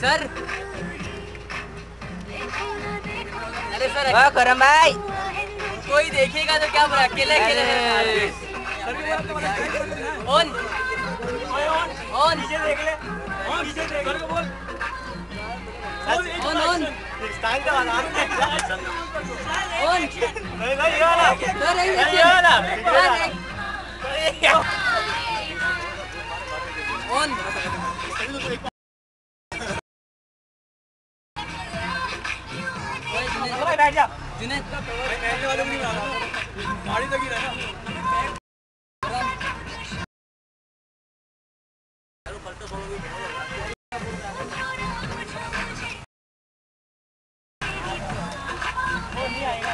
sir अरे sir वाह करम भाई कोई देखेगा तो क्या बुरा अकेले अकेले ऑन ऑन नीचे देख ले ऑन नीचे देख कर बोल ऑन ऑन स्टाइल का बना ऑन नहीं नहीं ये वाला सर ये वाला ऑन बैठ जा जुनैद बैठने वाले नहीं आ रहा गाड़ी लगी रहा ना वो नहीं आएगा